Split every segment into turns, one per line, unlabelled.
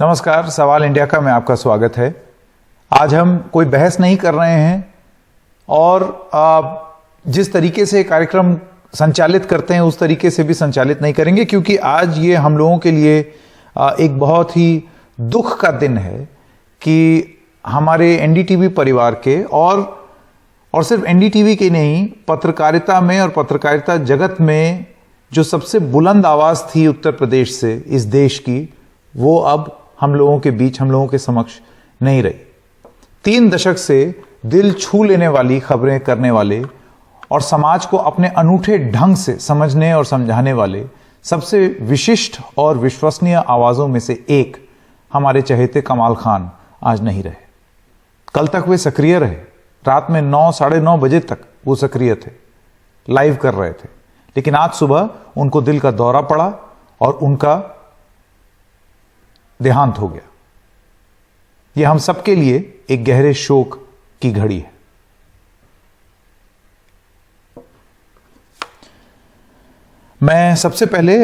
नमस्कार, सवाल इंडिया का में आपका स्वागत है। आज हम कोई बहस नहीं कर रहे हैं और जिस तरीके से कार्यक्रम संचालित करते हैं उस तरीके से भी संचालित नहीं करेंगे, क्योंकि आज ये हम लोगों के लिए एक बहुत ही दुख का दिन है कि हमारे एनडीटीवी परिवार के और सिर्फ एनडीटीवी के नहीं, पत्रकारिता में और पत्रकारिता जगत में जो सबसे बुलंद आवाज थी उत्तर प्रदेश से इस देश की, वो अब हम लोगों के बीच, हम लोगों के समक्ष नहीं रही। 3 दशक से दिल छू लेने वाली खबरें करने वाले और समाज को अपने अनूठे ढंग से समझने और समझाने वाले सबसे विशिष्ट और विश्वसनीय आवाजों में से एक हमारे चहेते कमाल खान आज नहीं रहे। कल तक वे सक्रिय रहे, रात में 9, साढ़े 9 बजे तक वो सक्रिय थे, लाइव कर रहे थे, लेकिन आज सुबह उनको दिल का दौरा पड़ा और उनका देहांत हो गया। यह हम सबके लिए एक गहरे शोक की घड़ी है। मैं सबसे पहले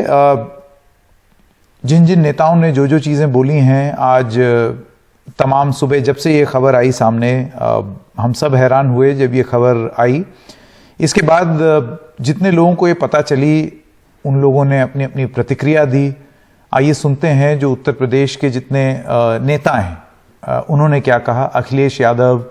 जिन जिन नेताओं ने जो जो चीजें बोली हैं, आज तमाम सुबह जब से ये खबर आई सामने, हम सब हैरान हुए जब ये खबर आई। इसके बाद जितने लोगों को ये पता चली, उन लोगों ने अपनी अपनी प्रतिक्रिया दी। आइए सुनते हैं जो उत्तर प्रदेश के जितने नेता हैं उन्होंने क्या कहा। अखिलेश यादव,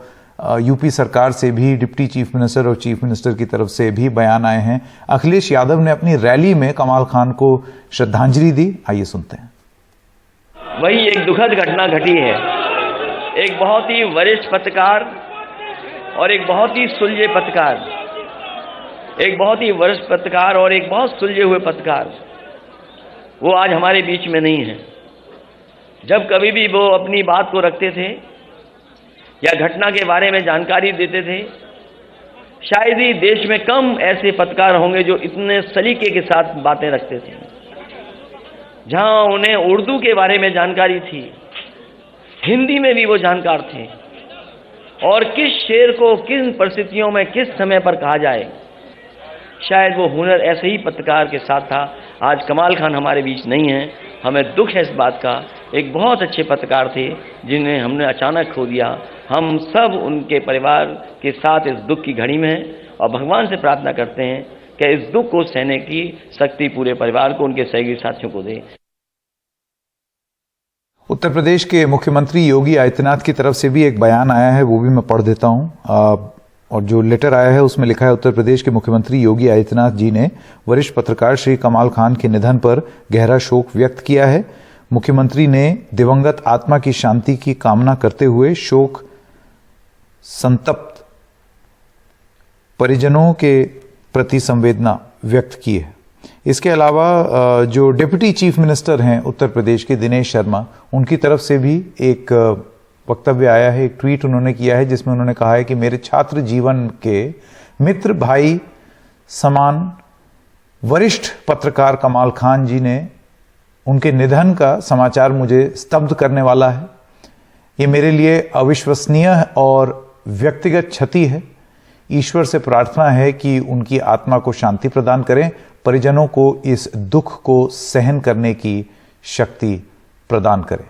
यूपी सरकार से भी डिप्टी चीफ मिनिस्टर और चीफ मिनिस्टर की तरफ से भी बयान आए हैं। अखिलेश यादव ने अपनी रैली में कमाल खान को श्रद्धांजलि दी। आइए सुनते हैं।
वही एक दुखद घटना घटी है। एक बहुत ही वरिष्ठ पत्रकार और एक बहुत ही सुलझे पत्रकार, एक बहुत ही वरिष्ठ पत्रकार और एक बहुत सुलझे हुए पत्रकार, वो आज हमारे बीच में नहीं है। जब कभी भी वो अपनी बात को रखते थे या घटना के बारे में जानकारी देते थे, शायद ही देश में कम ऐसे पत्रकार होंगे जो इतने सलीके के साथ बातें रखते थे। जहां उन्हें उर्दू के बारे में जानकारी थी, हिंदी में भी वो जानकार थे, और किस शेर को किन परिस्थितियों में किस समय पर कहा जाए, शायद वो हुनर ऐसे ही पत्रकार के साथ था। आज कमाल खान हमारे बीच नहीं है, हमें दुख है इस बात का। एक बहुत अच्छे पत्रकार थे जिन्हें हमने अचानक खो दिया। हम सब उनके परिवार के साथ इस दुख की घड़ी में हैं और भगवान से प्रार्थना करते हैं कि इस दुख को सहने की शक्ति पूरे परिवार को, उनके सहयोगी साथियों को दे।
उत्तर प्रदेश के मुख्यमंत्री योगी आदित्यनाथ की तरफ से भी एक बयान आया है, वो भी मैं पढ़ देता हूं। और जो लेटर आया है उसमें लिखा है, उत्तर प्रदेश के मुख्यमंत्री योगी आदित्यनाथ जी ने वरिष्ठ पत्रकार श्री कमाल खान के निधन पर गहरा शोक व्यक्त किया है। मुख्यमंत्री ने दिवंगत आत्मा की शांति की कामना करते हुए शोक संतप्त परिजनों के प्रति संवेदना व्यक्त की है। इसके अलावा जो डिप्टी चीफ मिनिस्टर हैं उत्तर प्रदेश के, दिनेश शर्मा, उनकी तरफ से भी एक वक्तव्य आया है, एक ट्वीट उन्होंने किया है जिसमें उन्होंने कहा है कि मेरे छात्र जीवन के मित्र भाई समान वरिष्ठ पत्रकार कमाल खान जी ने, उनके निधन का समाचार मुझे स्तब्ध करने वाला है। ये मेरे लिए अविश्वसनीय और व्यक्तिगत क्षति है। ईश्वर से प्रार्थना है कि उनकी आत्मा को शांति प्रदान करें, परिजनों को इस दुख को सहन करने की शक्ति प्रदान करें।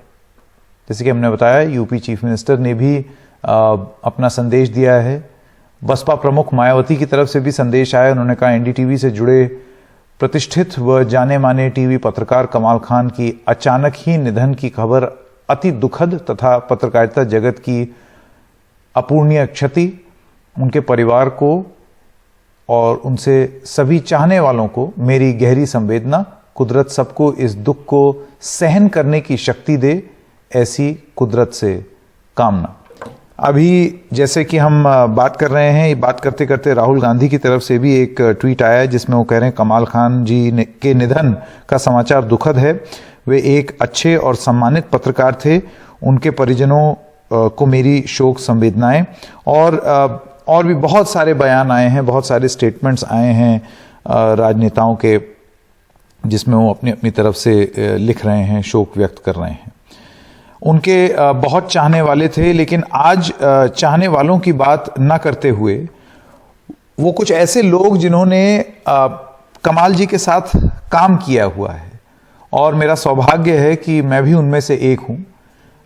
जैसे कि हमने बताया, यूपी चीफ मिनिस्टर ने भी अपना संदेश दिया है। बसपा प्रमुख मायावती की तरफ से भी संदेश आया। उन्होंने कहा, एनडीटीवी से जुड़े प्रतिष्ठित व जाने माने टीवी पत्रकार कमाल खान की अचानक ही निधन की खबर अति दुखद तथा पत्रकारिता जगत की अपूर्णीय क्षति। उनके परिवार को और उनसे सभी चाहने वालों को मेरी गहरी संवेदना। कुदरत सबको इस दुख को सहन करने की शक्ति दे, ऐसी कुदरत से कामना। अभी जैसे कि हम बात कर रहे हैं, बात करते करते राहुल गांधी की तरफ से भी एक ट्वीट आया है जिसमें वो कह रहे हैं कमाल खान जी के निधन का समाचार दुखद है। वे एक अच्छे और सम्मानित पत्रकार थे। उनके परिजनों को मेरी शोक संवेदनाएं। और भी बहुत सारे बयान आए हैं, बहुत सारे स्टेटमेंट्स आए हैं राजनेताओं के, जिसमें वो अपनी अपनी तरफ से लिख रहे हैं, शोक व्यक्त कर रहे हैं। उनके बहुत चाहने वाले थे, लेकिन आज चाहने वालों की बात न करते हुए वो कुछ ऐसे लोग जिन्होंने कमाल जी के साथ काम किया हुआ है और मेरा सौभाग्य है कि मैं भी उनमें से एक हूं।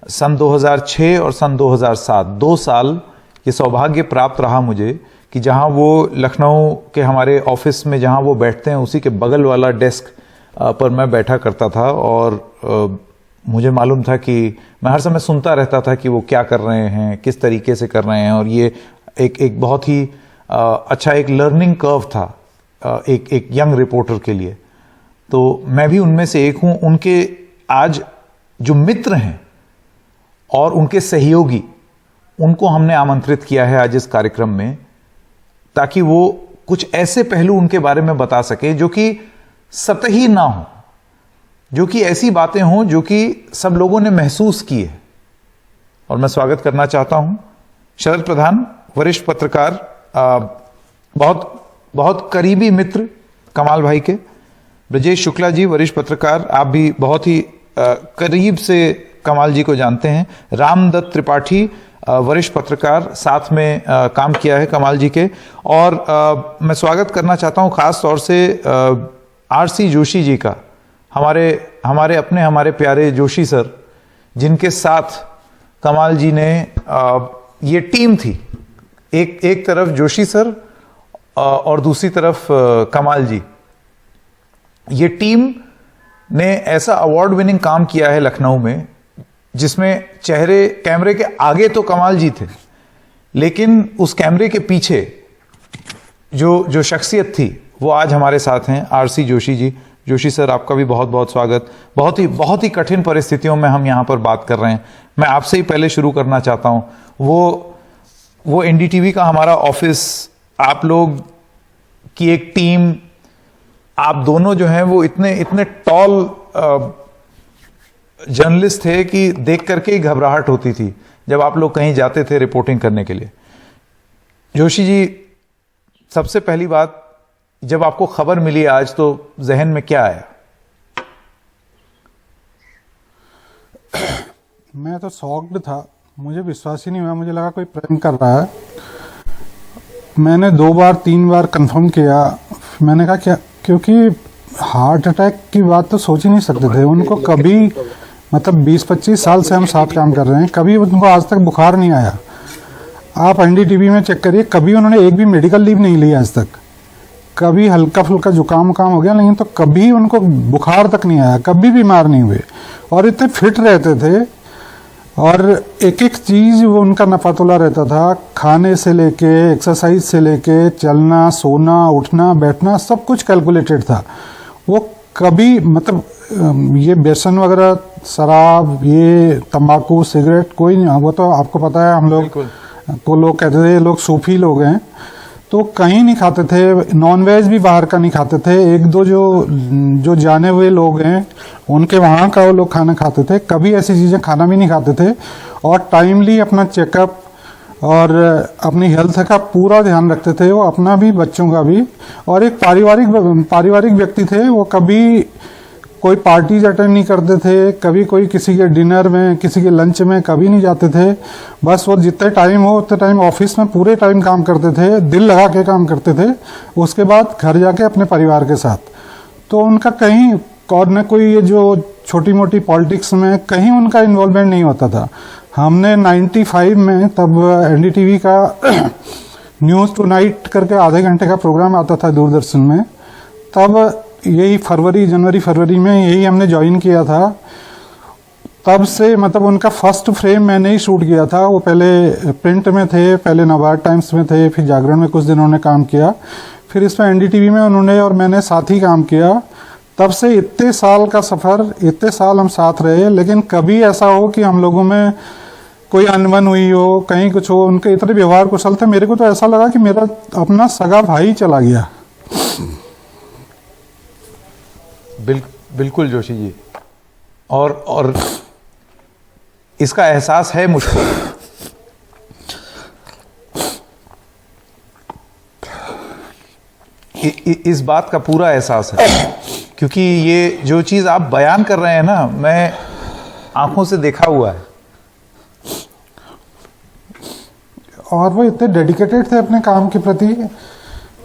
सन 2006 और सन 2007 2 साल ये सौभाग्य प्राप्त रहा मुझे कि जहां वो लखनऊ के हमारे ऑफिस में जहां वो बैठते हैं उसी के बगल वाला डेस्क पर मैं बैठा करता था, और मुझे मालूम था कि मैं हर समय सुनता रहता था कि वो क्या कर रहे हैं, किस तरीके से कर रहे हैं, और ये एक बहुत ही अच्छा एक लर्निंग कर्व था एक यंग रिपोर्टर के लिए। तो मैं भी उनमें से एक हूं। उनके आज जो मित्र हैं और उनके सहयोगी, उनको हमने आमंत्रित किया है आज इस कार्यक्रम में, ताकि वो कुछ ऐसे पहलू उनके बारे में बता सके जो कि सतही ना हो, जो कि ऐसी बातें हों जो कि सब लोगों ने महसूस की है। और मैं स्वागत करना चाहता हूं शरद प्रधान, वरिष्ठ पत्रकार, बहुत करीबी मित्र कमाल भाई के, ब्रजेश शुक्ला जी वरिष्ठ पत्रकार, आप भी बहुत ही करीब से कमाल जी को जानते हैं, रामदत्त त्रिपाठी वरिष्ठ पत्रकार, साथ में काम किया है कमाल जी के। और मैं स्वागत करना चाहता हूं खास तौर से आरसी जोशी जी का, हमारे प्यारे जोशी सर, जिनके साथ कमाल जी ने ये टीम थी, एक तरफ जोशी सर और दूसरी तरफ कमाल जी। ये टीम ने ऐसा अवार्ड विनिंग काम किया है लखनऊ में, जिसमें चेहरे कैमरे के आगे तो कमाल जी थे, लेकिन उस कैमरे के पीछे जो शख्सियत थी वो आज हमारे साथ हैं, आरसी जोशी जी। जोशी सर, आपका भी बहुत बहुत स्वागत। बहुत ही कठिन परिस्थितियों में हम यहां पर बात कर रहे हैं। मैं आपसे ही पहले शुरू करना चाहता हूं, वो एनडीटीवी का हमारा ऑफिस, आप लोग की एक टीम, आप दोनों जो हैं वो इतने टॉल जर्नलिस्ट थे कि देख करके ही घबराहट होती थी जब आप लोग कहीं जाते थे रिपोर्टिंग करने के लिए। जोशी जी, सबसे पहली बात, जब आपको खबर मिली आज तो जहन में क्या आया?
मैं तो शॉक्ड था, मुझे विश्वास ही नहीं हुआ, मुझे लगा कोई प्रैंक कर रहा है। मैंने 2 बार 3 बार कंफर्म किया, मैंने कहा क्या, क्योंकि हार्ट अटैक की बात तो सोच ही नहीं सकते थे। उनको कभी, मतलब 20-25 साल से हम साथ काम कर रहे हैं, कभी उनको आज तक बुखार नहीं आया। आप एनडीटीवी में चेक करिए, कभी उन्होंने एक भी मेडिकल लीव नहीं ली आज तक। कभी हल्का फुल्का जुकाम हो गया, लेकिन तो कभी उनको बुखार तक नहीं आया, कभी बीमार नहीं हुए, और इतने फिट रहते थे। और एक एक चीज़ वो उनका नफातुला रहता था, खाने से लेके, एक्सरसाइज से लेके, चलना, सोना, उठना, बैठना, सब कुछ कैलकुलेटेड था। वो कभी, मतलब ये व्यसन वगैरह, शराब, ये तंबाकू, सिगरेट, कोई नहीं। वो तो आपको पता है, हम लोग को लोग कहते थे, ये लोग सूफी लोग हैं, तो कहीं नहीं खाते थे। नॉन वेज भी बाहर का नहीं खाते थे। 1-2 जो जाने हुए लोग हैं उनके वहाँ का वो लोग खाना खाते थे, कभी ऐसी चीज़ें खाना भी नहीं खाते थे। और टाइमली अपना चेकअप और अपनी हेल्थ का पूरा ध्यान रखते थे, वो अपना भी, बच्चों का भी। और एक पारिवारिक व्यक्ति थे। वो कभी कोई पार्टीज अटेंड नहीं करते थे, कभी कोई किसी के डिनर में, किसी के लंच में कभी नहीं जाते थे। बस वो जितने टाइम हो उतने टाइम ऑफिस में पूरे टाइम काम करते थे, दिल लगा के काम करते थे। उसके बाद घर जाके अपने परिवार के साथ। तो उनका कहीं और न कोई ये जो छोटी मोटी पॉलिटिक्स में कहीं उनका इन्वॉल्वमेंट नहीं होता था। हमने 95 में तब एनडीटीवी का न्यूज़ टुनाइट करके आधे घंटे का प्रोग्राम आता था दूरदर्शन में, तब यही जनवरी फरवरी में यही हमने ज्वाइन किया था। तब से मतलब उनका फर्स्ट फ्रेम मैंने ही शूट किया था। वो पहले प्रिंट में थे, पहले नवभारत टाइम्स में थे, फिर जागरण में कुछ दिन उन्होंने काम किया, फिर इसमें एनडीटीवी में उन्होंने और मैंने साथ ही काम किया। तब से इतने साल का सफ़र, इतने साल हम साथ रहे, लेकिन कभी ऐसा हो कि हम लोगों में कोई अनबन हुई हो, कहीं कुछ हो। उनके इतने व्यवहार कुशल थे, मेरे को तो ऐसा लगा कि मेरा अपना सगा भाई चला गया।
बिल्कुल जोशी जी, और इसका एहसास है मुझको। इस बात का पूरा एहसास है, क्योंकि ये जो चीज आप बयान कर रहे हैं ना, मैं आंखों से देखा हुआ है।
और वो इतने डेडिकेटेड थे अपने काम के प्रति।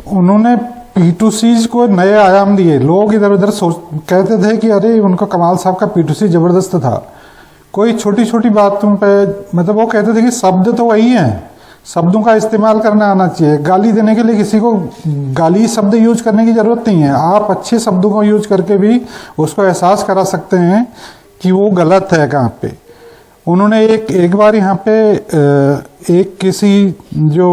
उन्होंने P2C को नए आयाम दिए। लोग इधर उधर कहते थे कि अरे उनको कमाल साहब का P2C जबरदस्त था। कोई छोटी छोटी बातों पे मतलब वो कहते थे कि शब्द तो वही हैं, शब्दों का इस्तेमाल करना आना चाहिए। गाली देने के लिए किसी को गाली शब्द यूज करने की जरूरत नहीं है, आप अच्छे शब्दों को यूज करके भी उसको एहसास करा सकते हैं कि वो गलत है कहाँ पे। उन्होंने एक बार यहाँ पे एक किसी जो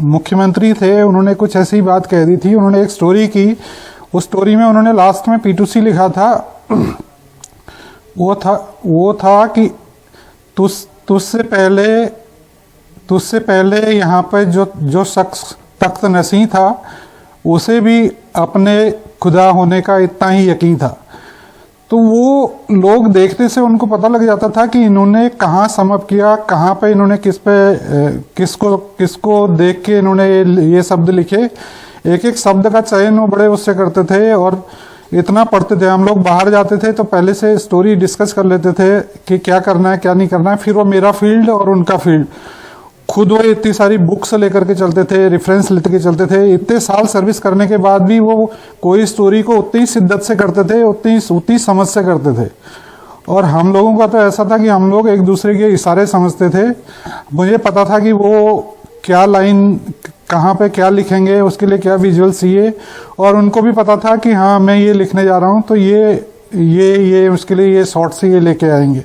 मुख्यमंत्री थे उन्होंने कुछ ऐसी बात कह दी थी। उन्होंने एक स्टोरी की, उस स्टोरी में उन्होंने लास्ट में P2C लिखा था। वो था कि तुझसे पहले यहाँ पे जो शख्स तख्त नसीं था उसे भी अपने खुदा होने का इतना ही यकीन था। तो वो लोग देखने से उनको पता लग जाता था कि इन्होंने कहाँ समअप किया, कहाँ पे इन्होंने किसको देख के इन्होंने ये शब्द लिखे। एक एक शब्द का चयन वो बड़े उससे करते थे और इतना पढ़ते थे। हम लोग बाहर जाते थे तो पहले से स्टोरी डिस्कस कर लेते थे कि क्या करना है क्या नहीं करना है। फिर वो मेरा फील्ड और उनका फील्ड, खुद वो इतनी सारी बुक्स लेकर के चलते थे, रेफरेंस लेकर के चलते थे। इतने साल सर्विस करने के बाद भी वो कोई स्टोरी को उतनी शिद्दत से करते थे, उतनी समझ से करते थे। और हम लोगों का तो ऐसा था कि हम लोग एक दूसरे के इशारे समझते थे। मुझे पता था कि वो क्या लाइन कहाँ पे क्या लिखेंगे, उसके लिए क्या विजुअल चाहिए, और उनको भी पता था कि हाँ मैं ये लिखने जा रहा हूँ तो ये उसके लिए ये शॉर्ट से ये लेके आएंगे।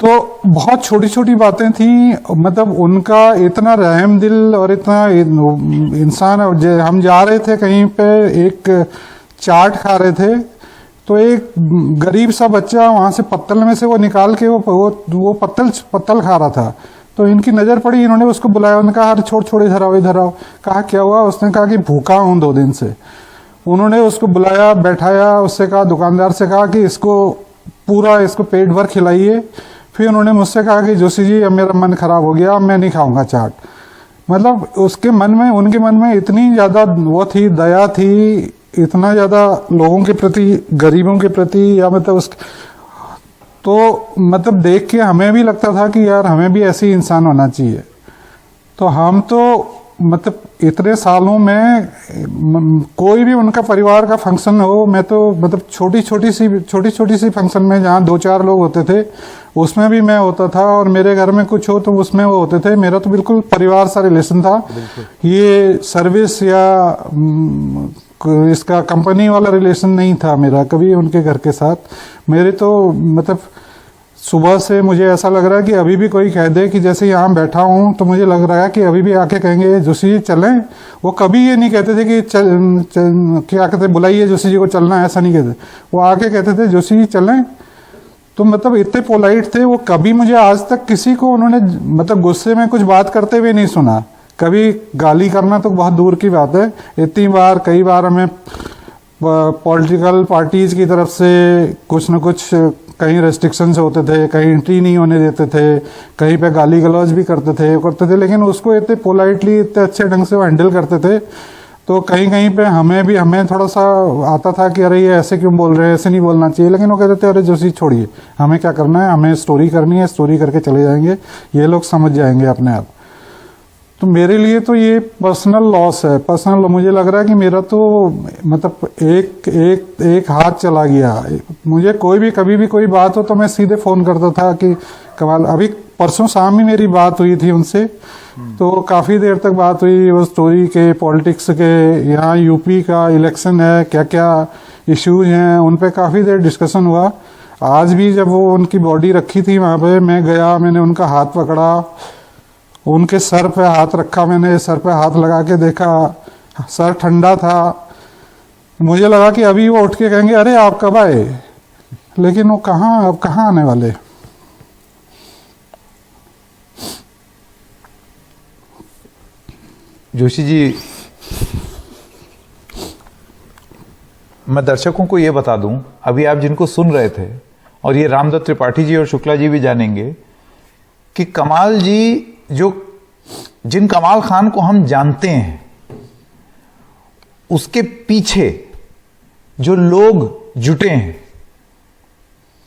तो बहुत छोटी छोटी बातें थी। मतलब उनका इतना रहम दिल और इतना इंसान। हम जा रहे थे कहीं पे, एक चाट खा रहे थे तो एक गरीब सा बच्चा वहां से पत्तल में से वो निकाल के वो पत्तल खा रहा था। तो इनकी नजर पड़ी, इन्होंने उसको बुलाया, उन्होंने कहा अरे छोड़ इधर आओ। कहा क्या हुआ? उसने कहा कि भूखा हूं 2 दिन से। उन्होंने उसको बुलाया, बैठाया, उससे कहा, दुकानदार से कहा कि इसको पेट भर खिलाइए। फिर उन्होंने मुझसे कहा कि जोशी जी अब मेरा मन खराब हो गया, अब मैं नहीं खाऊंगा चाट। मतलब उनके मन में इतनी ज्यादा वो थी, दया थी, इतना ज्यादा लोगों के प्रति, गरीबों के प्रति, या मतलब तो मतलब देख के हमें भी लगता था कि यार हमें भी ऐसे इंसान होना चाहिए। तो हम तो मतलब इतने सालों में कोई भी उनका परिवार का फंक्शन हो, मैं तो मतलब छोटी छोटी सी फंक्शन में जहाँ 2-4 लोग होते थे उसमें भी मैं होता था, और मेरे घर में कुछ हो तो उसमें वो होते थे। मेरा तो बिल्कुल परिवार सा रिलेशन था। ये सर्विस या इसका कंपनी वाला रिलेशन नहीं था मेरा कभी उनके घर के साथ। मेरे तो मतलब सुबह से मुझे ऐसा लग रहा है कि अभी भी कोई कह दे कि जैसे यहाँ बैठा हूँ तो मुझे लग रहा है कि अभी भी आके कहेंगे जोशी जी चलें। वो कभी ये नहीं कहते थे कि क्या कहते, बुलाइए जोशी जी को चलना, ऐसा नहीं कहते। वो आके कहते थे जोशी जी चलें। तो मतलब इतने पोलाइट थे वो। कभी मुझे आज तक किसी को उन्होंने मतलब गुस्से में कुछ बात करते हुए नहीं सुना। कभी गाली करना तो बहुत दूर की बात है। कई बार हमें पॉलिटिकल पार्टीज की तरफ से कुछ न कुछ कहीं रेस्ट्रिक्शंस होते थे, कहीं एंट्री नहीं होने देते थे, कहीं पे गाली गलौज भी करते थे, लेकिन उसको इतने पोलाइटली, इतने अच्छे ढंग से वो हैंडल करते थे। तो कहीं पे हमें थोड़ा सा आता था कि अरे ये ऐसे क्यों बोल रहे हैं, ऐसे नहीं बोलना चाहिए। लेकिन वो कहते थे अरे जोशी छोड़िए, हमें क्या करना है, हमें स्टोरी करनी है, स्टोरी करके चले जाएंगे, ये लोग समझ जाएंगे अपने आप। तो मेरे लिए तो ये पर्सनल लॉस है। मुझे लग रहा है कि मेरा तो मतलब एक हाथ चला गया। मुझे कभी भी कोई बात हो तो मैं सीधे फोन करता था कि कमाल। अभी परसों शाम ही मेरी बात हुई थी उनसे, तो काफी देर तक बात हुई वो स्टोरी के, पॉलिटिक्स के, यहाँ यूपी का इलेक्शन है, क्या क्या इश्यूज हैं, उन पे काफी देर डिस्कशन हुआ। आज भी जब वो उनकी बॉडी रखी थी वहां पे, मैं गया, मैंने उनका हाथ पकड़ा, उनके सर पे हाथ रखा, मैंने सर पे हाथ लगा के देखा, सर ठंडा था। मुझे लगा कि अभी वो उठ के कहेंगे अरे आप कब आए, लेकिन वो अब कहाँ आने वाले।
जोशी जी, मैं दर्शकों को ये बता दूं, अभी आप जिनको सुन रहे थे, और ये रामदत्त त्रिपाठी जी और शुक्ला जी भी जानेंगे कि कमाल जी, जिन कमाल खान को हम जानते हैं, उसके पीछे जो लोग जुटे हैं,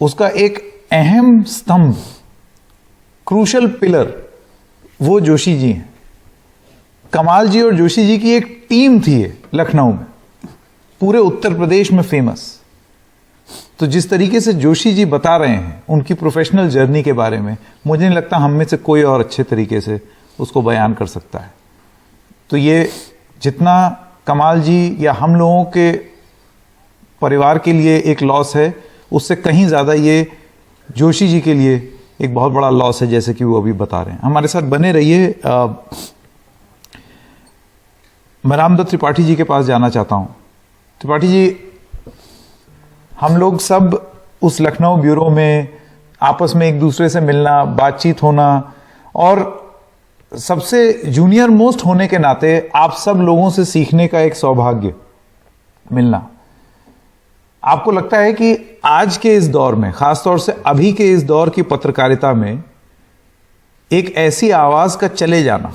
उसका एक अहम स्तंभ, क्रूशल पिलर, वो जोशी जी हैं। कमाल जी और जोशी जी की एक टीम थी। लखनऊ में, पूरे उत्तर प्रदेश में फेमस। तो जिस तरीके से जोशी जी बता रहे हैं उनकी प्रोफेशनल जर्नी के बारे में, मुझे नहीं लगता हम में से कोई और अच्छे तरीके से उसको बयान कर सकता है। तो ये जितना कमाल जी या हम लोगों के परिवार के लिए एक लॉस है, उससे कहीं ज़्यादा ये जोशी जी के लिए एक बहुत बड़ा लॉस है, जैसे कि वो अभी बता रहे हैं। हमारे साथ बने रहिए। मैं रामदत्त त्रिपाठी जी के पास जाना चाहता हूँ। त्रिपाठी जी, हम लोग सब उस लखनऊ ब्यूरो में आपस में एक दूसरे से मिलना, बातचीत होना, और सबसे जूनियर मोस्ट होने के नाते आप सब लोगों से सीखने का एक सौभाग्य मिलना। आपको लगता है कि आज के इस दौर में, खासतौर से अभी के इस दौर की पत्रकारिता में, एक ऐसी आवाज का चले जाना,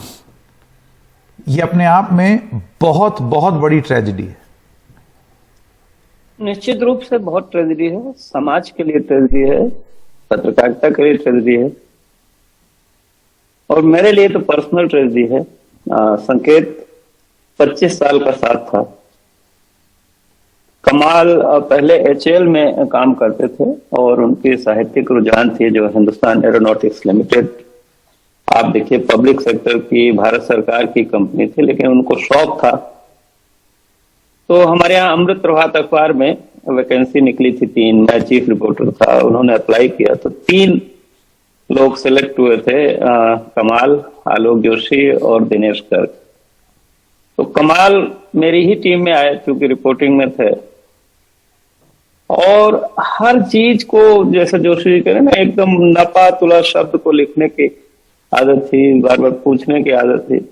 यह अपने आप में बहुत बहुत बड़ी ट्रेजेडी है?
निश्चित रूप से बहुत ट्रेजेडी है। समाज के लिए ट्रेजेडी है, पत्रकारिता के लिए ट्रेजेडी है, और मेरे लिए तो पर्सनल ट्रेजेडी है। संकेत 25 साल का साथ था। कमाल पहले HAL में काम करते थे और उनकी साहित्यिक रुझान थी जो हिंदुस्तान एरोनॉटिक्स लिमिटेड, आप देखिए पब्लिक सेक्टर की, भारत सरकार की कंपनी थी, लेकिन उनको शौक था। तो हमारे यहाँ अमृत प्रभात अखबार में वैकेंसी निकली थी 3, मैं चीफ रिपोर्टर था, उन्होंने अप्लाई किया तो 3 लोग सिलेक्ट हुए थे, कमाल, आलोक जोशी और दिनेश गर्ग। तो कमाल मेरी ही टीम में आए क्योंकि रिपोर्टिंग में थे, और हर चीज को, जैसे जोशी जी कह रहे ना, एकदम नपा तुला शब्द को लिखने की आदत थी, बार बार पूछने की आदत थी।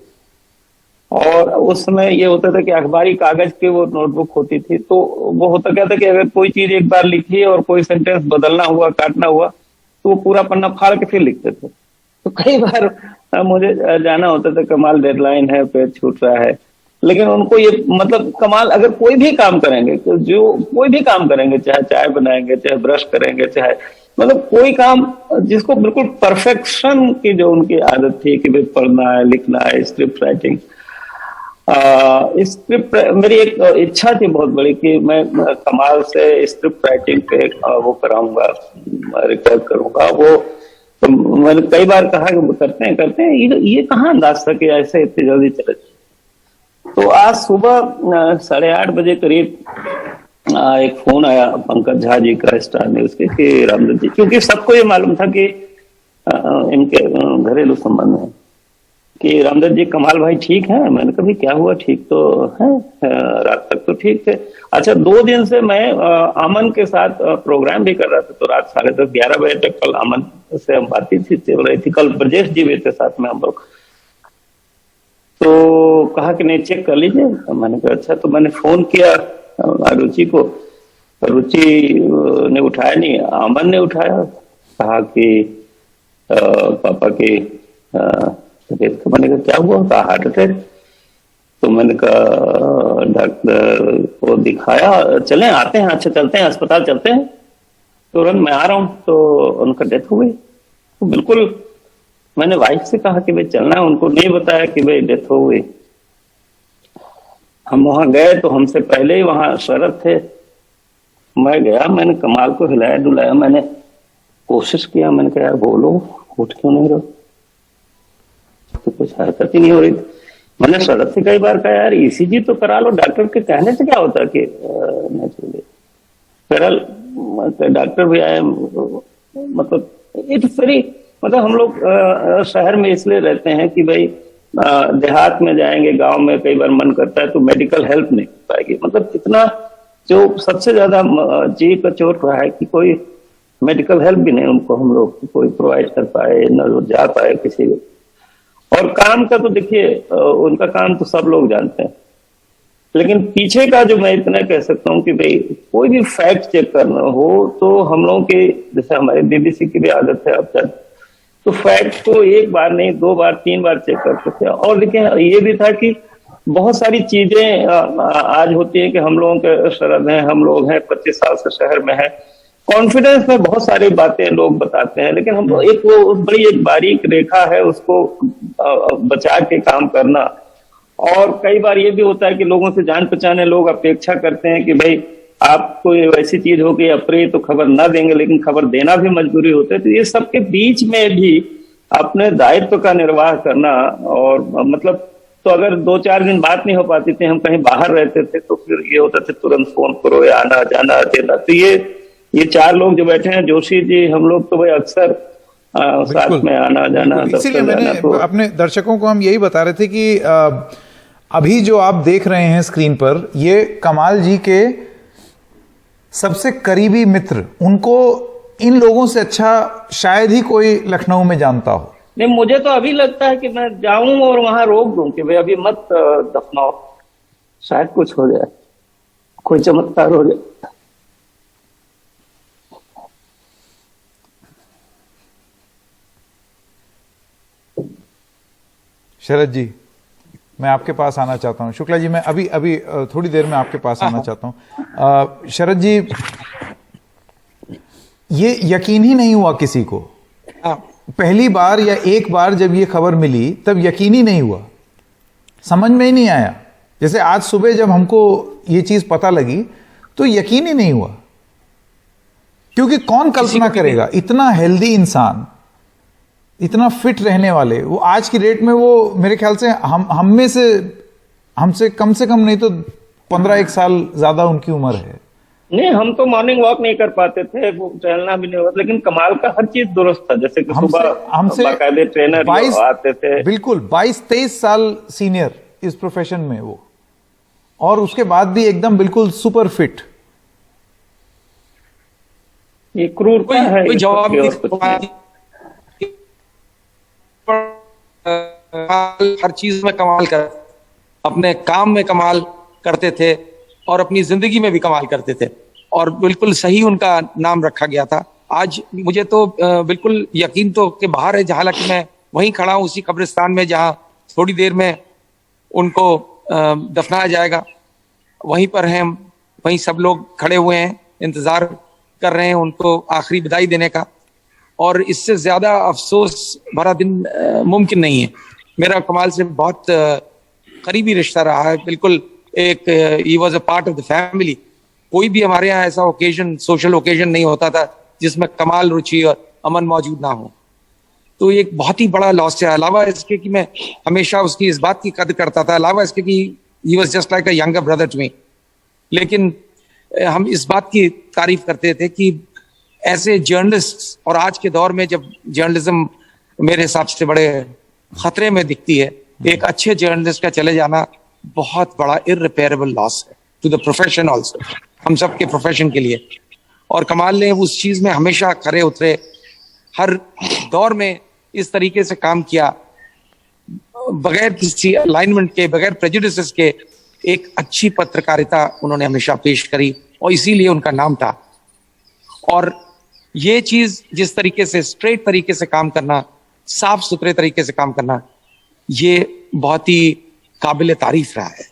और उस समय ये होता था कि अखबारी कागज की वो नोटबुक होती थी, तो वो होता क्या था कि अगर कोई चीज एक बार लिखी और कोई सेंटेंस बदलना हुआ, काटना हुआ, तो वो पूरा पन्ना फाड़ के फिर लिखते थे। तो कई बार मुझे जाना होता था, कमाल डेडलाइन है, पेज छूट रहा है, लेकिन उनको ये मतलब कमाल अगर कोई भी काम करेंगे, तो जो कोई भी काम करेंगे, चाहे चाय बनाएंगे, चाहे ब्रश करेंगे, चाहे मतलब कोई काम जिसको बिल्कुल परफेक्शन की जो उनकी आदत थी कि भाई पढ़ना है, लिखना है, स्क्रिप्ट राइटिंग। स्क्रिप्ट मेरी एक इच्छा थी बहुत बड़ी कि मैं कमाल से स्क्रिप्ट राइटिंग पे वो कराऊंगा, रिकॉर्ड करूंगा। वो तो मैंने कई बार कहा कि करते हैं ये कहाँ अंदाज था कि ऐसे इतनी जल्दी चले। तो आज सुबह 8:30 बजे करीब एक फोन आया पंकज झा जी का, स्टार न्यूज के, कि रामदत्त जी, क्योंकि सबको ये मालूम था कि इनके घरेलू संबंध है, कि रामदत्त जी कमाल भाई ठीक है। मैंने कहा क्या हुआ, ठीक तो है, रात तक तो ठीक थे। अच्छा, 2 दिन से मैं अमन के साथ प्रोग्राम भी कर रहा था, तो रात 10:30 11 बजे तक कल अमन से हम बातचीत चल रही थी। कल ब्रजेश जी भी थे साथ में हम लोग। तो कहा कि नहीं चेक कर लीजिए। मैंने कहा अच्छा। तो मैंने फोन किया रुचि को, रुचि ने उठाया नहीं, अमन ने उठाया, कहा कि पापा की तबीयत। मैंने कहा क्या हुआ, कहा हार्ट अटैक। तो मैंने कहा डॉक्टर को दिखाया, चलें आते हैं, अच्छा चलते हैं अस्पताल चलते हैं। तुरंत मैं आ रहा हूँ, तो उनका डेथ हो गई। तो बिल्कुल मैंने वाइफ से कहा कि भाई चलना है, उनको नहीं बताया कि भाई डेथ हो गई। हम वहां गए तो हमसे पहले ही वहां शरद थे। मैं गया, मैंने कमाल को हिलाया डुलाया, मैंने कोशिश किया, मैंने कहा यार बोलो, उठ क्यों नहीं रहो, तो कुछ हरकत ही नहीं हो रही। मैंने शरद से कई बार कहा यार ECG तो करा लो, डॉक्टर के कहने से क्या होता कि नेचुरली। फिर डॉक्टर भी आए, मतलब इट्स वेरी, मतलब हम लोग शहर में इसलिए रहते हैं कि भाई देहात में जाएंगे, गांव में कई बार मन करता है तो मेडिकल हेल्प नहीं पाएगी। मतलब इतना जो सबसे ज्यादा जी का चोट रहा है कि कोई मेडिकल हेल्प भी नहीं उनको हम लोग कोई प्रोवाइड कर पाए, न जा पाए किसी को। और काम का तो देखिए उनका काम तो सब लोग जानते हैं, लेकिन पीछे का जो मैं इतना कह सकता हूँ कि भाई कोई भी फैक्ट चेक करना हो तो हम लोगों के, जैसे हमारे BBC की भी आदत है अब तक, तो फैक्ट को 1 बार नहीं 2 बार 3 बार चेक करते थे। और देखिए ये भी था कि बहुत सारी चीजें आज होती है कि हम लोगों के शरद हैं, हम लोग हैं 25 साल से शहर में है, कॉन्फिडेंस में बहुत सारी बातें लोग बताते हैं, लेकिन हम एक वो बड़ी एक बारीक रेखा है उसको बचा के काम करना। और कई बार ये भी होता है कि लोगों से जान पहचाने लोग अपेक्षा करते हैं कि भाई आपको ये वैसी चीज हो गई अप्रिय तो खबर ना देंगे, लेकिन खबर देना भी मजबूरी होता है। तो ये सबके बीच में भी अपने दायित्व का निर्वाह करना, और मतलब तो अगर 2-4 दिन बात नहीं हो पाती थी, हम कहीं बाहर रहते थे, तो फिर ये होता था तुरंत फोन करो या आना जाना देना। तो ये 4 लोग जो बैठे हैं, जोशी जी, हम लोग तो भाई अक्सर साथ में आना जाना।
इसीलिए मैंने
तो
अपने दर्शकों को हम यही बता रहे थे कि अभी जो आप देख रहे हैं स्क्रीन पर, ये कमाल जी के सबसे करीबी मित्र, उनको इन लोगों से अच्छा शायद ही कोई लखनऊ में जानता हो।
नहीं, मुझे तो अभी लगता है कि मैं जाऊं और वहां रोक दूं कि भाई अभी मत दफनाओ, शायद कुछ हो जाए, कोई चमत्कार हो जाए।
शरद जी, मैं आपके पास आना चाहता हूं। शुक्ला जी, मैं अभी थोड़ी देर में आपके पास आना चाहता हूं। शरद जी, ये यकीन ही नहीं हुआ किसी को। पहली बार या एक बार जब ये खबर मिली तब यकीन ही नहीं हुआ, समझ में ही नहीं आया। जैसे आज सुबह जब हमको ये चीज पता लगी तो यकीन ही नहीं हुआ, क्योंकि कौन कल्पना करेगा इतना हेल्दी इंसान, इतना फिट रहने वाले, वो आज की डेट में वो मेरे ख्याल से हमसे कम से कम नहीं तो 15-1 साल ज्यादा उनकी उम्र है।
नहीं, हम तो मॉर्निंग वॉक नहीं कर पाते थे, वो टहलना भी नहीं होता, लेकिन कमाल का हर चीज दुरुस्त था। जैसे कि सुबह हमसे बाकायदे ट्रेनर आते थे।
बिल्कुल 22-23 साल सीनियर इस प्रोफेशन में वो, और उसके बाद भी एकदम बिल्कुल सुपर फिट।
ये क्रूरता है,
कोई जवाब नहीं। हर चीज में कमाल कर, अपने काम में कमाल करते थे और अपनी जिंदगी में भी कमाल करते थे, और बिल्कुल सही उनका नाम रखा गया था। आज मुझे तो बिल्कुल यकीन तो के बाहर है, हालांकि मैं वहीं खड़ा हूं उसी कब्रिस्तान में जहां थोड़ी देर में उनको दफनाया जाएगा। वहीं पर हैं, वहीं सब लोग खड़े हुए हैं, इंतजार कर रहे हैं उनको आखिरी विदाई देने का। और इससे ज्यादा अफसोस भरा दिन मुमकिन नहीं है। मेरा कमाल से बहुत करीबी रिश्ता रहा है, बिल्कुल एक he was a part of the family. कोई भी हमारे यहाँ ऐसा ओकेजन, सोशल ओकेजन नहीं होता था जिसमें कमाल, रुचि और अमन मौजूद ना हो। तो एक बहुत ही बड़ा लॉस है। अलावा इसके कि मैं हमेशा उसकी इस बात की कदर करता था, अलावा इसके कि he was just like a younger brother to me, लेकिन हम इस बात की तारीफ करते थे कि ऐसे जर्नलिस्ट, और आज के दौर में जब जर्नलिज्म मेरे हिसाब से बड़े खतरे में दिखती है, एक अच्छे जर्नलिस्ट का चले जाना बहुत बड़ा इररिपेयरेबल लॉस है टू द प्रोफेशन ऑल्सो, हम सब के प्रोफेशन के लिए। और कमाल ने उस चीज में हमेशा खरे उतरे, हर दौर में इस तरीके से काम किया, बगैर किसी अलाइनमेंट के, बगैर प्रेजुडिसेस के एक अच्छी पत्रकारिता उन्होंने हमेशा पेश करी, और इसीलिए उनका नाम था। और ये चीज, जिस तरीके से स्ट्रेट तरीके से काम करना, साफ सुथरे तरीके से काम करना, ये बहुत ही काबिल तारीफ रहा है।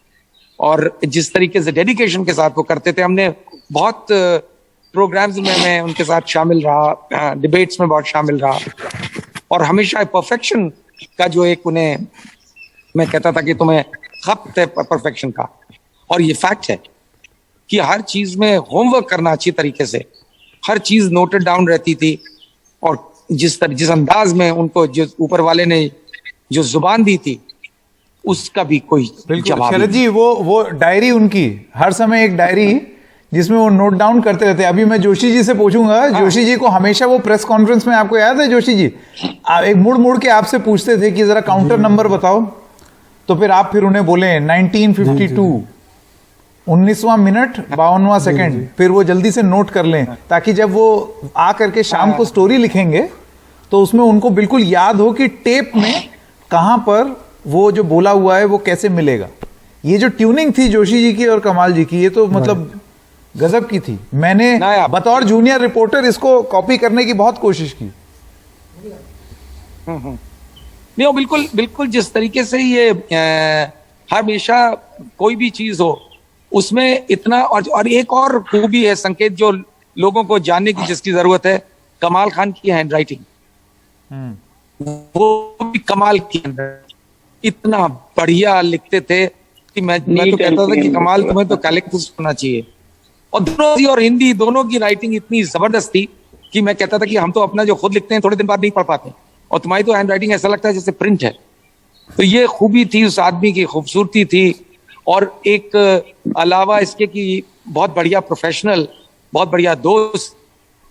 और जिस तरीके से डेडिकेशन के साथ वो करते थे, हमने बहुत प्रोग्राम्स में मैं उनके साथ शामिल रहा, डिबेट्स में बहुत शामिल रहा, और हमेशा परफेक्शन का जो एक उन्हें मैं कहता था कि तुम्हें खपत है परफेक्शन का। और ये फैक्ट है कि हर चीज में होमवर्क करना अच्छी तरीके से, हर चीज नोटेड डाउन रहती थी, और जिस अंदाज में उनको जो ऊपर वाले ने जो जुबान दी थी उसका भी कोई जवाब
शरद जी, वो डायरी उनकी, हर समय एक डायरी जिसमें वो नोट डाउन करते रहते। अभी मैं जोशी जी से पूछूंगा, जोशी जी को हमेशा वो प्रेस कॉन्फ्रेंस में, आपको याद है जोशी जी, एक मुड़ के आपसे पूछते थे कि जरा काउंटर नंबर बताओ, तो फिर आप फिर उन्हें बोले 1952, 19वां मिनट 52वां सेकंड, फिर वो जल्दी से नोट कर लें, ताकि जब वो आ करके शाम को स्टोरी लिखेंगे तो उसमें उनको बिल्कुल याद हो कि टेप में कहां पर वो जो बोला हुआ है वो कैसे मिलेगा। ये जो ट्यूनिंग थी जोशी जी की और कमाल जी की, ये तो मतलब गजब की थी। मैंने बतौर जूनियर रिपोर्टर इसको कॉपी करने की बहुत कोशिश की।
नहीं, बिल्कुल बिल्कुल जिस तरीके से ये हमेशा कोई भी चीज हो उसमें इतना, और एक और खूबी है, संकेत जो लोगों को जानने की जिसकी जरूरत है, कमाल खान की हैंड राइटिंग, वो भी कमाल की हैंड, इतना बढ़िया लिखते थे कि मैं तो कहता था कि कमाल, तुम्हें तो कैलिग्राफिस्ट होना चाहिए। और दोनों और हिंदी दोनों की राइटिंग इतनी जबरदस्त थी कि मैं कहता था कि हम तो अपना जो खुद लिखते हैं थोड़े दिन बाद नहीं पढ़ पाते, और तुम्हारी तो हैंड राइटिंग ऐसा लगता है जैसे प्रिंट है। तो ये खूबी थी उस आदमी की, खूबसूरती थी। और एक अलावा इसके कि बहुत बढ़िया प्रोफेशनल, बहुत बढ़िया दोस्त,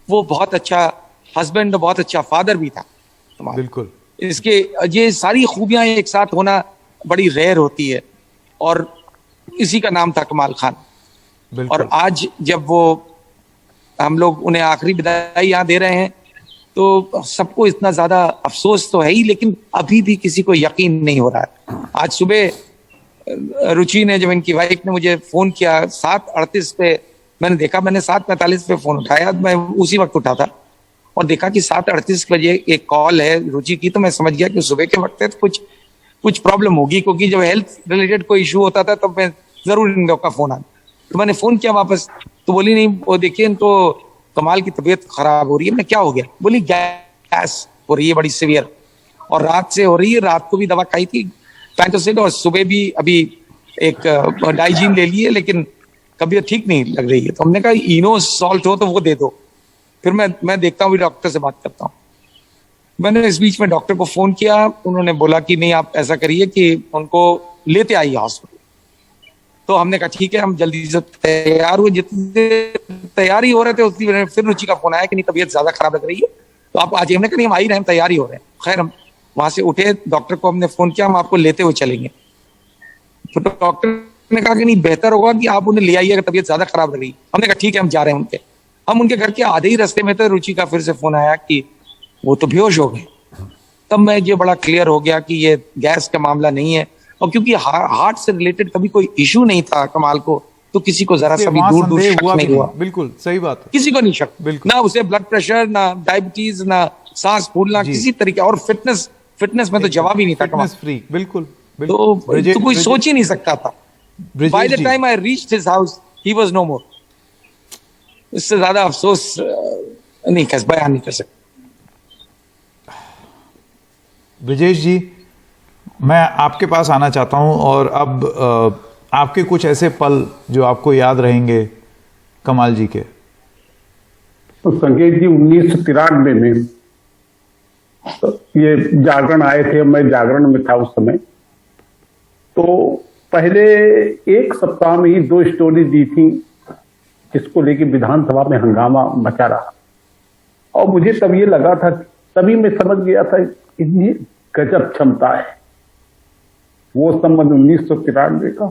वो बहुत अच्छा हस्बैंड, बहुत अच्छा फादर भी था।
बिल्कुल,
इसके ये सारी खूबियां एक साथ होना बड़ी रेयर होती है, और इसी का नाम था कमाल खान। और आज जब वो हम लोग उन्हें आखिरी विदाई यहाँ दे रहे हैं तो सबको इतना ज्यादा अफसोस तो है ही, लेकिन अभी भी किसी को यकीन नहीं हो रहा है। आज सुबह रुचि ने, जब इनकी वाइफ ने मुझे फोन किया 7:38 पे, मैंने देखा, मैंने 7:45 पे फोन उठाया, मैं उसी वक्त उठा था और देखा कि 7:38 बजे एक कॉल है रुचि की, तो मैं समझ गया कि सुबह के वक्त है तो कुछ प्रॉब्लम होगी, क्योंकि जब हेल्थ रिलेटेड कोई इशू होता था तब मैं जरूर इन लोग का फोन आता। तो मैंने फोन किया वापस, तो बोली नहीं, वो देखिए इनको कमाल की तबीयत खराब हो रही है। मैं क्या हो गया? बोली गैस हो रही है बड़ी सीवियर, और रात से हो रही है, रात को भी दवा खाई थी पैंटोसिड, और सुबह भी अभी एक डाइजीन ले ली है, लेकिन तबीयत ठीक नहीं लग रही है। तो हमने कहा इनो सॉल्ट हो तो वो दे दो, फिर मैं देखता हूँ, डॉक्टर से बात करता हूँ। मैंने इस बीच में डॉक्टर को फोन किया, उन्होंने बोला कि नहीं आप ऐसा करिए कि उनको लेते आइए हॉस्पिटल। तो हमने कहा ठीक है, हम जल्दी से तैयार हुए। जितने तैयारी हो रहे थे उतनी देर में फिर रुचि का फोन आया कि नहीं तबीयत ज्यादा खराब लग रही है, तो आप आज। हमने कहा नहीं, हम आ ही रहे हैं, हम तैयार ही हो रहे हैं। खैर हम वहां से उठे, डॉक्टर को हमने फोन किया, हम आपको लेते हुए चलेंगे। तो डॉक्टर ने कहा कि नहीं, बेहतर होगा कि आप उन्हें ले आइए अगर तबीयत ज्यादा खराब लग रही है। हमने कहा ठीक है, हम जा रहे हैं उनके। हम उनके घर के आधे ही रास्ते में थे, रुचि का फिर से फोन आया कि वो तो बेहोश हो गए। तब मैं ये बड़ा क्लियर हो गया कि ये गैस का मामला नहीं है, और क्योंकि हार्ट से रिलेटेड कभी कोई इशू नहीं था कमाल को, तो किसी को जरा सा भी दूर शक नहीं हुआ।
बिल्कुल सही बात है,
किसी को नहीं शक, ना उसे ब्लड प्रेशर, ना डायबिटीज, ना सांस फूलना, किसी तरीके। और फिटनेस में तो जवाब ही नहीं था कमाल,
फ्री, बिल्कुल।
तो कोई सोच ही नहीं सकता था। By the time I reached his house he was no more. इससे ज्यादा अफसोस नहीं बयान नहीं कर सकता।
ब्रिजेश जी, मैं आपके पास आना चाहता हूं, और अब आपके कुछ ऐसे पल जो आपको याद रहेंगे कमाल जी के।
तो संकेत जी 1993 में तो ये जागरण आए थे, मैं जागरण में था उस समय। तो पहले एक सप्ताह में ही 2 स्टोरी दी थी, जिसको लेके विधानसभा में हंगामा मचा रहा। और मुझे तब ये लगा था, तभी मैं समझ गया था इतनी गजब क्षमता है। वो संबंध 1993 का,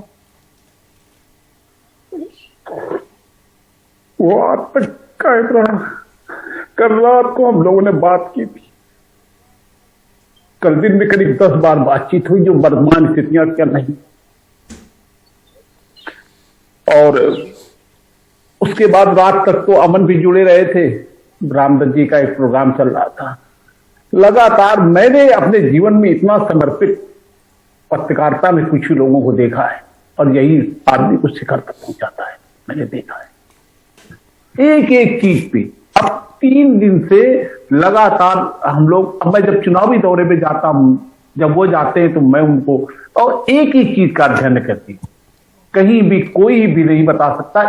वो आज तक कायम रहा। कल रात को हम लोगों ने बात की थी, कल दिन में करीब 10 बार बातचीत हुई, जो वर्तमान स्थितियां क्या नहीं। और उसके बाद रात तक तो अमन भी जुड़े रहे थे, रामदत्त जी का एक प्रोग्राम चल रहा था लगातार। मैंने अपने जीवन में इतना समर्पित पत्रकारिता में कुछ ही लोगों को देखा है, और यही आदमी को शिखर तक पहुंचाता है, मैंने देखा है एक एक चीज पे। अब 3 दिन से लगातार हम लोग, अब मैं जब चुनावी दौरे पे जाता हूं, जब वो जाते हैं तो मैं उनको, और एक ही चीज का अध्ययन करती हूं। कहीं भी कोई भी नहीं बता सकता,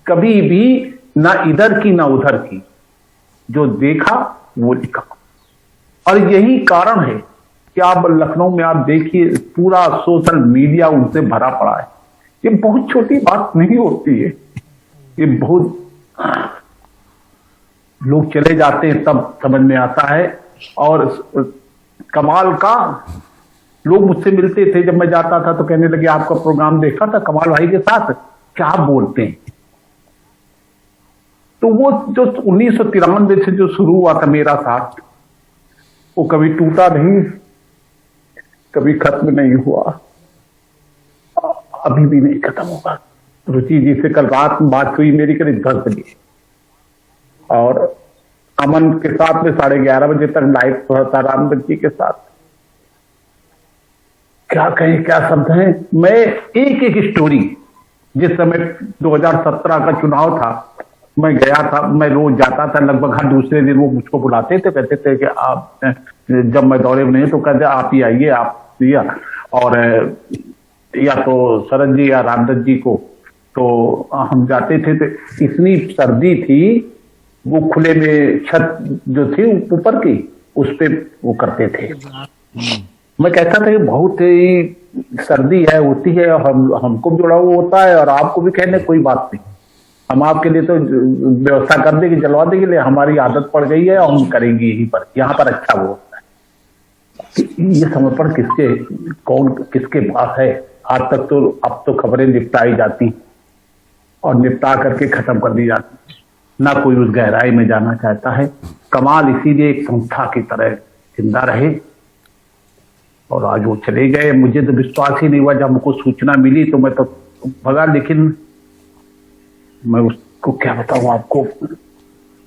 कभी भी ना इधर की ना उधर की, जो देखा वो लिखा। और यही कारण है कि आप लखनऊ में आप देखिए, पूरा सोशल मीडिया उनसे भरा पड़ा है। ये बहुत छोटी बात नहीं होती है, ये बहुत लोग चले जाते हैं तब समझ में आता है। और कमाल का, लोग मुझसे मिलते थे जब मैं जाता था तो कहने लगे आपका प्रोग्राम देखा था कमाल भाई के साथ, क्या बोलते हैं। तो वो जो 1993 से जो शुरू हुआ था मेरा साथ, वो कभी टूटा नहीं, कभी खत्म नहीं हुआ, अभी भी नहीं खत्म होगा। रुचि जी से कल रात में बात हुई मेरी करीब 10 बजे, और अमन के साथ में 11:30 बजे तक लाइव था रामदत्त जी के साथ। क्या कहें, क्या शब्द हैं। मैं एक एक स्टोरी, जिस समय 2017 का चुनाव था, मैं गया था, मैं रोज जाता था लगभग हर दूसरे दिन। वो मुझको बुलाते थे, कहते थे कि आप, जब मैं दौरे में नहीं तो कहते आप ही आइए, आप दिया, और या तो शरद जी या रामदत्त जी को, तो हम जाते थे तो इतनी सर्दी थी, वो खुले में छत जो थी ऊपर की उस पे वो करते थे। मैं कहता था कि बहुत ही सर्दी है, होती है, हमको भी जुड़ा हुआ होता है और आपको भी कहने कोई बात नहीं, हम आपके लिए तो व्यवस्था कर देंगे, जलवा देंगे, लिए हमारी आदत पड़ गई है और हम करेंगे यहीं पर, यहाँ पर अच्छा वो होता है। ये समर्पण किसके पास है? आज तक तो अब तो खबरें निपटाई जाती और निपटा करके खत्म कर दी जाती, ना कोई उस गहराई में जाना चाहता है। कमाल इसीलिए एक संस्था की तरह जिंदा रहे, और आज वो चले गए। मुझे तो विश्वास ही नहीं हुआ, जब हमको सूचना मिली तो मैं तो भगा, लेकिन मैं उसको क्या बताऊं आपको,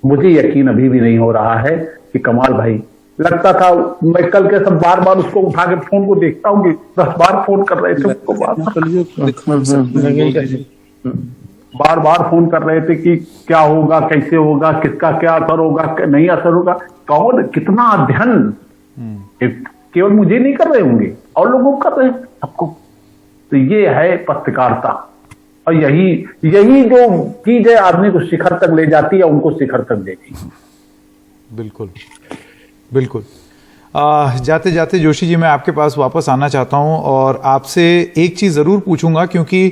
मुझे यकीन अभी भी नहीं हो रहा है कि कमाल भाई, लगता था मैं कल के सब बार बार उसको उठा के फोन को देखता हूँ कि 10 बार फोन कर रहे थे उसको, बार बार फोन कर रहे थे कि क्या होगा, कैसे होगा, किसका क्या असर होगा, नहीं असर होगा, कौन कितना अध्ययन केवल मुझे नहीं कर रहे होंगे और लोगों को कर रहे हैं सबको। तो ये है पत्रकारिता, और यही जो चीज है आदमी को शिखर तक ले जाती है, उनको शिखर तक देती है।
बिल्कुल बिल्कुल। जाते जाते जोशी जी मैं आपके पास वापस आना चाहता हूं और आपसे एक चीज जरूर पूछूंगा, क्योंकि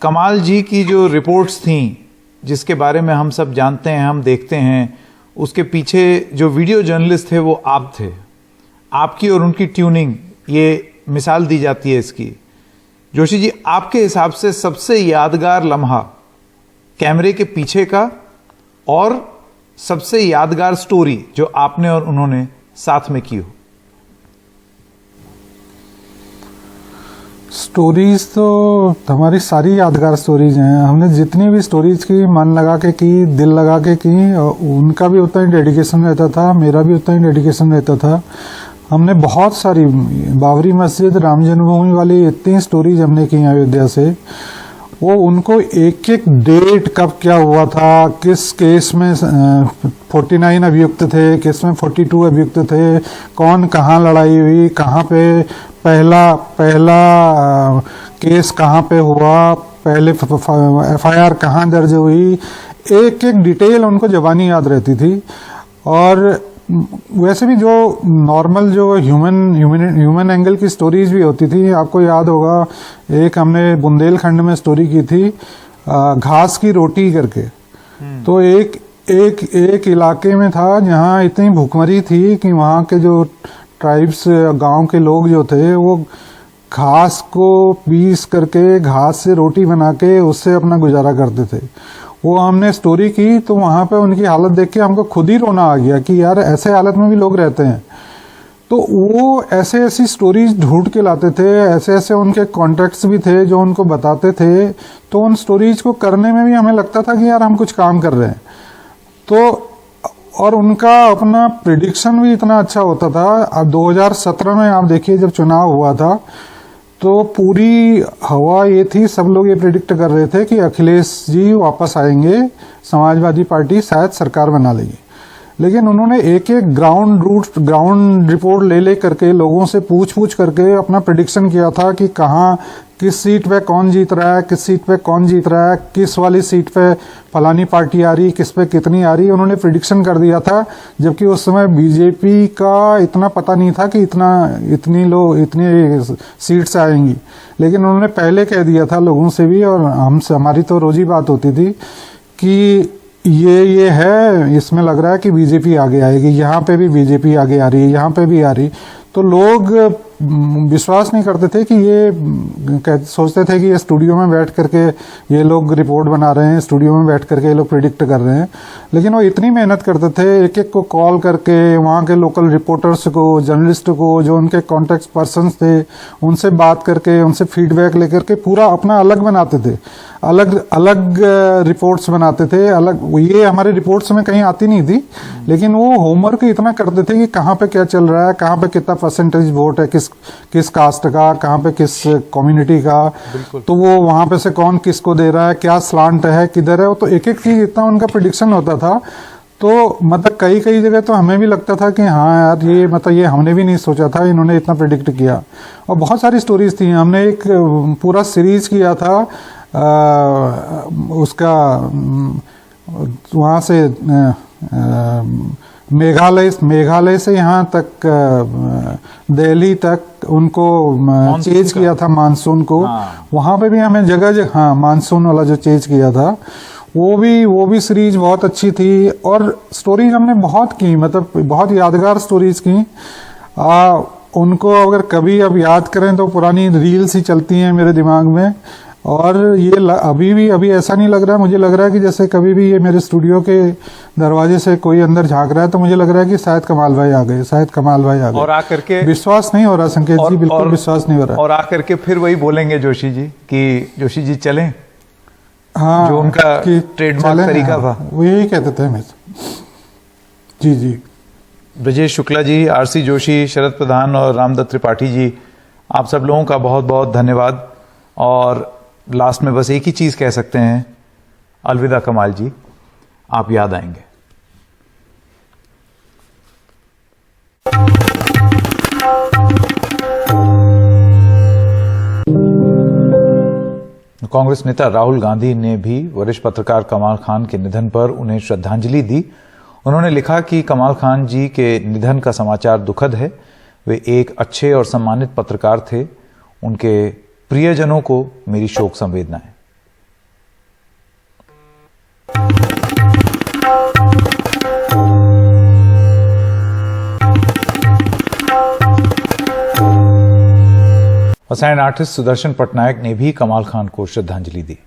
कमाल जी की जो रिपोर्ट्स थी जिसके बारे में हम सब जानते हैं, हम देखते हैं, उसके पीछे जो वीडियो जर्नलिस्ट थे वो आप थे। आपकी और उनकी ट्यूनिंग, ये मिसाल दी जाती है इसकी। जोशी जी, आपके हिसाब से सबसे यादगार लम्हा कैमरे के पीछे का और सबसे यादगार स्टोरी जो आपने और उन्होंने साथ में की हो?
स्टोरीज तो हमारी सारी यादगार स्टोरीज हैं। हमने जितनी भी स्टोरीज की, मन लगा के की, दिल लगा के की, और उनका भी उतना ही डेडिकेशन रहता था, मेरा भी उतना ही डेडिकेशन रहता था। हमने बहुत सारी बाबरी मस्जिद, राम जन्मभूमि वाली इतनी स्टोरीज हमने की अयोध्या से। वो उनको एक एक डेट कब क्या हुआ था, किस केस में 49 अभियुक्त थे, किस में 42 अभियुक्त थे, कौन कहाँ लड़ाई हुई, कहाँ पे पहला केस कहाँ पे हुआ, पहले FIR कहाँ दर्ज हुई, एक एक डिटेल उनको ज़बानी याद रहती थी। और वैसे भी जो नॉर्मल जो ह्यूमन एंगल की स्टोरीज भी होती थी, आपको याद होगा एक हमने बुंदेलखंड में स्टोरी की थी घास की रोटी करके। तो एक इलाके में था जहाँ इतनी भूखमरी थी कि वहाँ के जो ट्राइब्स, गांव के लोग जो थे, वो घास को पीस करके, घास से रोटी बना के उससे अपना गुजारा करते थे। वो हमने स्टोरी की तो वहाँ पे उनकी हालत देख के हमको खुद ही रोना आ गया कि यार ऐसे हालत में भी लोग रहते हैं। तो वो ऐसी स्टोरीज ढूंढ के लाते थे, ऐसे उनके कॉन्टेक्ट्स भी थे जो उनको बताते थे। तो उन स्टोरीज को करने में भी हमें लगता था कि यार हम कुछ काम कर रहे हैं। तो और उनका अपना प्रिडिक्शन भी इतना अच्छा होता था। अब 2017 में आप देखिए जब चुनाव हुआ था तो पूरी हवा ये थी, सब लोग ये प्रिडिक्ट कर रहे थे कि अखिलेश जी वापस आएंगे, समाजवादी पार्टी शायद सरकार बना लेगी। लेकिन उन्होंने एक एक ग्राउंड रिपोर्ट ले करके, लोगों से पूछ करके अपना प्रिडिक्शन किया था कि कहाँ किस सीट पे कौन जीत रहा है, किस सीट पे कौन जीत रहा है, किस वाली सीट पे फलानी पार्टी आ रही, किस पे कितनी आ रही, उन्होंने प्रिडिक्शन कर दिया था। जबकि उस समय बीजेपी का इतना पता नहीं था कि इतनी सीट्स आएंगी। लेकिन उन्होंने पहले कह दिया था लोगों से भी, और हमारी तो रोज ही बात होती थी कि ये है, इसमें लग रहा है कि बीजेपी आगे आएगी, यहाँ पे भी बीजेपी आगे आ रही है, यहाँ पे भी आ रही। तो लोग विश्वास नहीं करते थे कि सोचते थे कि ये स्टूडियो में बैठ करके ये लोग रिपोर्ट बना रहे हैं, स्टूडियो में बैठ करके ये लोग प्रिडिक्ट कर रहे हैं। लेकिन वो इतनी मेहनत करते थे, एक एक को कॉल करके, वहाँ के लोकल रिपोर्टर्स को, जर्नलिस्ट को, जो उनके कॉन्टेक्ट पर्सन्स थे, उनसे बात करके, उनसे फीडबैक लेकर के पूरा अपना अलग बनाते थे, अलग रिपोर्ट्स बनाते थे। ये हमारे रिपोर्ट्स में कहीं आती नहीं थी, लेकिन वो होमवर्क इतना करते थे कि कहाँ पे क्या चल रहा है, कहाँ पे कितना परसेंटेज वोट है, किस कास्ट का, कहाँ पे किस कम्युनिटी का, तो वो वहां पे से कौन किसको दे रहा है, क्या स्लांट है, किधर है। तो एक एक चीज इतना उनका प्रिडिक्शन होता था। तो मतलब कई कई जगह तो हमें भी लगता था कि हाँ यार ये मतलब ये हमने भी नहीं सोचा था, इन्होंने इतना प्रेडिक्ट किया। और बहुत सारी स्टोरीज थी, हमने एक पूरा सीरीज किया था उसका वहाँ से मेघालय से यहाँ तक दिल्ली तक उनको चेज किया था मानसून को।
हाँ।
वहाँ पे भी हमें जगह हाँ मानसून वाला जो चेज किया था वो भी सीरीज बहुत अच्छी थी। और स्टोरीज हमने बहुत की, मतलब बहुत यादगार स्टोरीज की। उनको अगर कभी अब याद करें तो पुरानी रील्स ही चलती हैं मेरे दिमाग में। और ये अभी ऐसा नहीं लग रहा है, मुझे लग रहा है कि जैसे कभी भी ये मेरे स्टूडियो के दरवाजे से कोई अंदर झांक रहा है तो मुझे लग रहा है कि शायद कमाल भाई आ गए, शायद कमाल भाई आ गए।
और आकर के
विश्वास नहीं हो रहा संकेत जी, बिल्कुल विश्वास नहीं हो रहा।
और आकर के फिर वही बोलेंगे जोशी जी कि जोशी जी चलें,
हाँ,
जो उनका ट्रेडमार्क तरीका था,
वो यही कहते थे हमेशा। जी जी।
ब्रजेश शुक्ला जी, आरसी जोशी, शरद प्रधान और रामदत्त त्रिपाठी जी, आप सब लोगों का बहुत बहुत धन्यवाद। और लास्ट में बस एक ही चीज कह सकते हैं, अलविदा कमाल जी, आप याद आएंगे। कांग्रेस नेता राहुल गांधी ने भी वरिष्ठ पत्रकार कमाल खान के निधन पर उन्हें श्रद्धांजलि दी। उन्होंने लिखा कि कमाल खान जी के निधन का समाचार दुखद है। वे एक अच्छे और सम्मानित पत्रकार थे। उनके प्रियजनों को मेरी शोक संवेदनाएं। असाइन आर्टिस्ट सुदर्शन पटनायक ने भी कमाल खान को श्रद्धांजलि दी।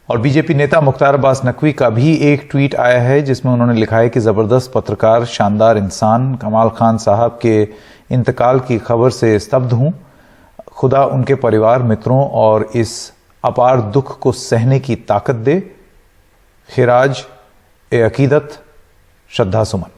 और बीजेपी नेता मुख्तार अब्बास नकवी का भी एक ट्वीट आया है जिसमें उन्होंने लिखा है कि जबरदस्त पत्रकार, शानदार इंसान, कमाल खान साहब के इंतकाल की खबर से स्तब्ध हूं। खुदा उनके परिवार, मित्रों और इस अपार दुख को सहने की ताकत दे। खिराज ए अकीदत, श्रद्धा सुमन।